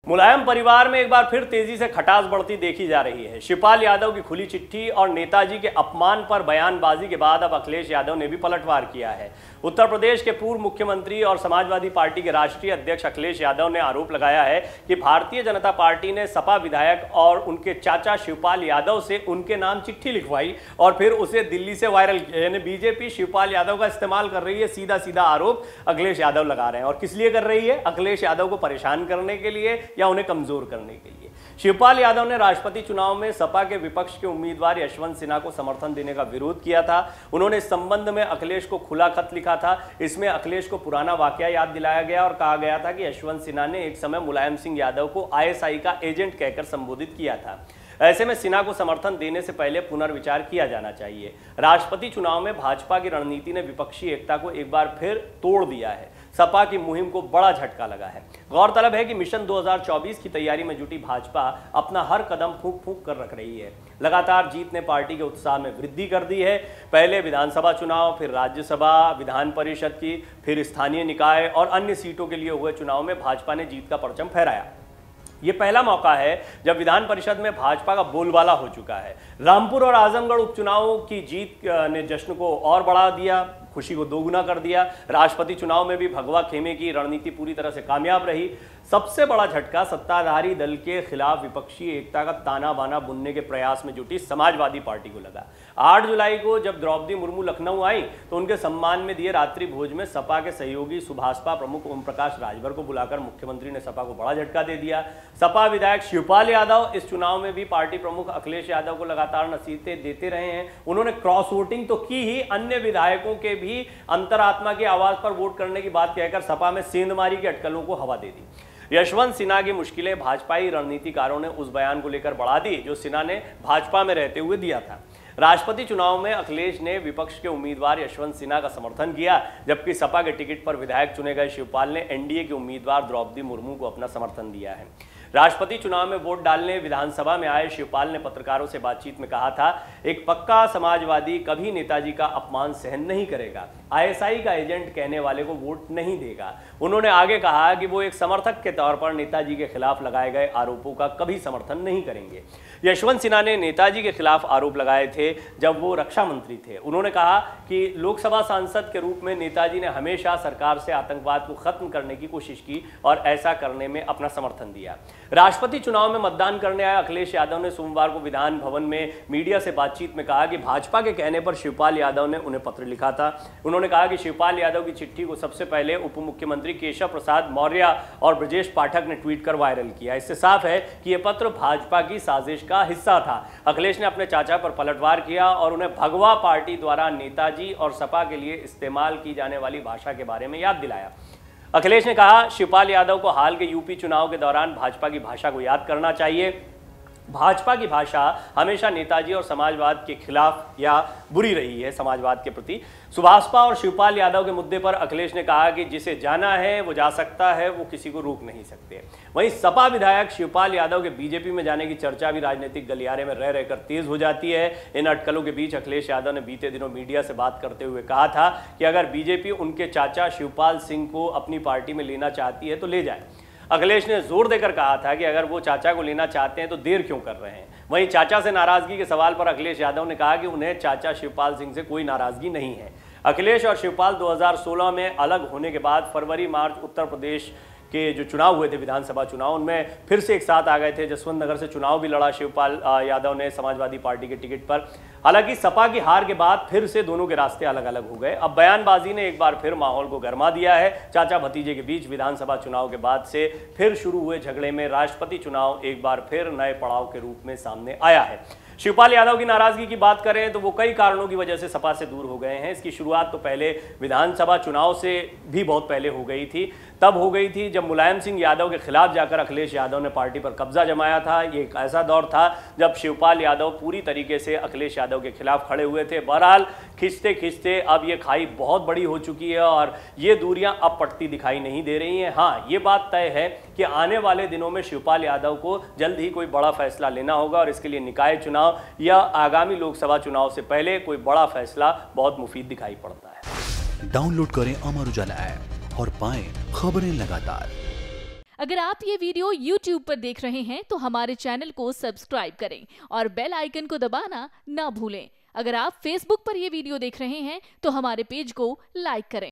मुलायम परिवार में एक बार फिर तेजी से खटास बढ़ती देखी जा रही है। शिवपाल यादव की खुली चिट्ठी और नेताजी के अपमान पर बयानबाजी के बाद अब अखिलेश यादव ने भी पलटवार किया है। उत्तर प्रदेश के पूर्व मुख्यमंत्री और समाजवादी पार्टी के राष्ट्रीय अध्यक्ष अखिलेश यादव ने आरोप लगाया है कि भारतीय जनता पार्टी ने सपा विधायक और उनके चाचा शिवपाल यादव से उनके नाम चिट्ठी लिखवाई और फिर उसे दिल्ली से वायरल किया। यानी बीजेपी शिवपाल यादव का इस्तेमाल कर रही है। सीधा सीधा आरोप अखिलेश यादव लगा रहे हैं। और किस लिए कर रही है? अखिलेश यादव को परेशान करने के लिए या उन्हें कमजोर करने के लिए। शिवपाल यादव ने राष्ट्रपति चुनाव में सपा के विपक्ष के उम्मीदवार यशवंत सिन्हा को समर्थन देने का विरोध किया था। उन्होंने इस संबंध में अखिलेश को खुला खत लिखा था। इसमें अखिलेश को पुराना वाकया याद दिलाया गया और कहा गया था कि यशवंत सिन्हा ने एक समय मुलायम सिंह यादव को आईएसआई का एजेंट कहकर संबोधित किया था। ऐसे में सिन्हा को समर्थन देने से पहले पुनर्विचार किया जाना चाहिए। राष्ट्रपति चुनाव में भाजपा की रणनीति ने विपक्षी एकता को एक बार फिर तोड़ दिया है। सपा की मुहिम को बड़ा झटका लगा है। गौरतलब है कि मिशन 2024 की तैयारी में जुटी भाजपा अपना हर कदम फूंक फूंक कर रख रही है। लगातार जीत ने पार्टी के उत्साह में वृद्धि कर दी है। पहले विधानसभा चुनाव, फिर राज्यसभा, विधान परिषद की, फिर स्थानीय निकाय और अन्य सीटों के लिए हुए चुनाव में भाजपा ने जीत का परचम फहराया। ये पहला मौका है जब विधान परिषद में भाजपा का बोलबाला हो चुका है। रामपुर और आजमगढ़ उपचुनाव की जीत ने जश्न को और बढ़ा दिया, खुशी को दोगुना कर दिया। राष्ट्रपति चुनाव में भी भगवा खेमे की रणनीति पूरी तरह से कामयाब रही। सबसे बड़ा झटका सत्ताधारी दल के खिलाफ विपक्षी एकता का ताना बाना बुनने के प्रयास में जुटी समाजवादी पार्टी को लगा। 8 जुलाई को जब द्रौपदी मुर्मू लखनऊ आई तो उनके सम्मान में दिए रात्रि भोज में सपा के सहयोगी सुभाषपा प्रमुख ओम प्रकाश राजभर को बुलाकर मुख्यमंत्री ने सपा को बड़ा झटका दे दिया। सपा विधायक शिवपाल यादव इस चुनाव में भी पार्टी प्रमुख अखिलेश यादव को लगातार नसीहतें देते रहे हैं। उन्होंने क्रॉस वोटिंग तो की ही, अन्य विधायकों के भी अंतरात्मा की आवाज पर वोट करने की बात कहकर सपा में सेंधमारी की अटकलों को हवा दे दी। यशवंत सिन्हा की मुश्किलें भाजपाई रणनीतिकारों ने उस बयान को लेकर बढ़ा दी जो सिन्हा ने भाजपा में रहते हुए दिया था। राष्ट्रपति चुनाव में अखिलेश ने विपक्ष के उम्मीदवार यशवंत सिन्हा का समर्थन किया, जबकि सपा के टिकट पर विधायक चुने गए शिवपाल ने एनडीए के उम्मीदवार द्रौपदी मुर्मू को अपना समर्थन दिया है। राष्ट्रपति चुनाव में वोट डालने विधानसभा में आए शिवपाल ने पत्रकारों से बातचीत में कहा था, एक पक्का समाजवादी कभी नेताजी का अपमान सहन नहीं करेगा, आईएसआई का एजेंट कहने वाले को वोट नहीं देगा। उन्होंने आगे कहा कि वो एक समर्थक के तौर पर नेताजी के खिलाफ लगाए गए आरोपों का कभी समर्थन नहीं करेंगे। यशवंत सिन्हा ने नेताजी के खिलाफ आरोप लगाए थे जब वो रक्षा मंत्री थे। उन्होंने कहा कि लोकसभा सांसद के रूप में नेताजी ने हमेशा सरकार से आतंकवाद को खत्म करने की कोशिश की और ऐसा करने में अपना समर्थन दिया। राष्ट्रपति चुनाव में मतदान करने आए अखिलेश यादव ने सोमवार को विधान भवन में मीडिया से बातचीत में कहा कि भाजपा के कहने पर शिवपाल यादव ने उन्हें पत्र लिखा था। उन्होंने कहा कि शिवपाल यादव की चिट्ठी को सबसे पहले उप मुख्यमंत्री केशव प्रसाद मौर्य और ब्रजेश पाठक ने ट्वीट कर वायरल किया। इससे साफ है कि यह पत्र भाजपा की साजिश का हिस्सा था। अखिलेश ने अपने चाचा पर पलटवार किया और उन्हें भगवा पार्टी द्वारा नेताजी और सपा के लिए इस्तेमाल की जाने वाली भाषा के बारे में याद दिलाया। अखिलेश ने कहा, शिवपाल यादव को हाल के यूपी चुनाव के दौरान भाजपा की भाषा को याद करना चाहिए। भाजपा की भाषा हमेशा नेताजी और समाजवाद के खिलाफ या बुरी रही है समाजवाद के प्रति। सुभाषपा और शिवपाल यादव के मुद्दे पर अखिलेश ने कहा कि जिसे जाना है वो जा सकता है, वो किसी को रोक नहीं सकते। वहीं सपा विधायक शिवपाल यादव के बीजेपी में जाने की चर्चा भी राजनीतिक गलियारे में रह रहकर तेज हो जाती है। इन अटकलों के बीच अखिलेश यादव ने बीते दिनों मीडिया से बात करते हुए कहा था कि अगर बीजेपी उनके चाचा शिवपाल सिंह को अपनी पार्टी में लेना चाहती है तो ले जाए। अखिलेश ने जोर देकर कहा था कि अगर वो चाचा को लेना चाहते हैं तो देर क्यों कर रहे हैं। वहीं चाचा से नाराजगी के सवाल पर अखिलेश यादव ने कहा कि उन्हें चाचा शिवपाल सिंह से कोई नाराजगी नहीं है। अखिलेश और शिवपाल 2016 में अलग होने के बाद फरवरी मार्च उत्तर प्रदेश के जो चुनाव हुए थे विधानसभा चुनाव, उनमें फिर से एक साथ आ गए थे। जसवंत नगर से चुनाव भी लड़ा शिवपाल यादव ने समाजवादी पार्टी के टिकट पर। हालांकि सपा की हार के बाद फिर से दोनों के रास्ते अलग अलग हो गए। अब बयानबाजी ने एक बार फिर माहौल को गरमा दिया है। चाचा भतीजे के बीच विधानसभा चुनाव के बाद से फिर शुरू हुए झगड़े में राष्ट्रपति चुनाव एक बार फिर नए पड़ाव के रूप में सामने आया है। शिवपाल यादव की नाराजगी की बात करें तो वो कई कारणों की वजह से सपा से दूर हो गए हैं। इसकी शुरुआत तो पहले विधानसभा चुनाव से भी बहुत पहले हो गई थी। तब हो गई थी जब मुलायम सिंह यादव के खिलाफ जाकर अखिलेश यादव ने पार्टी पर कब्जा जमाया था। ये एक ऐसा दौर था जब शिवपाल यादव पूरी तरीके से अखिलेश यादव के खिलाफ खड़े हुए थे। बहरहाल खिंचते खिंचते अब ये खाई बहुत बड़ी हो चुकी है और ये दूरियां अब पटती दिखाई नहीं दे रही हैं। हाँ, ये बात तय है कि आने वाले दिनों में शिवपाल यादव को जल्द ही कोई बड़ा फैसला लेना होगा और इसके लिए निकाय चुनाव या आगामी लोकसभा चुनाव से पहले कोई बड़ा फैसला बहुत मुफीद दिखाई पड़ता है। डाउनलोड करें अमर उजाला ऐप और पाएं खबरें लगातार। अगर आप ये वीडियो YouTube पर देख रहे हैं तो हमारे चैनल को सब्सक्राइब करें और बेल आइकन को दबाना ना भूलें। अगर आप Facebook पर ये वीडियो देख रहे हैं तो हमारे पेज को लाइक करें।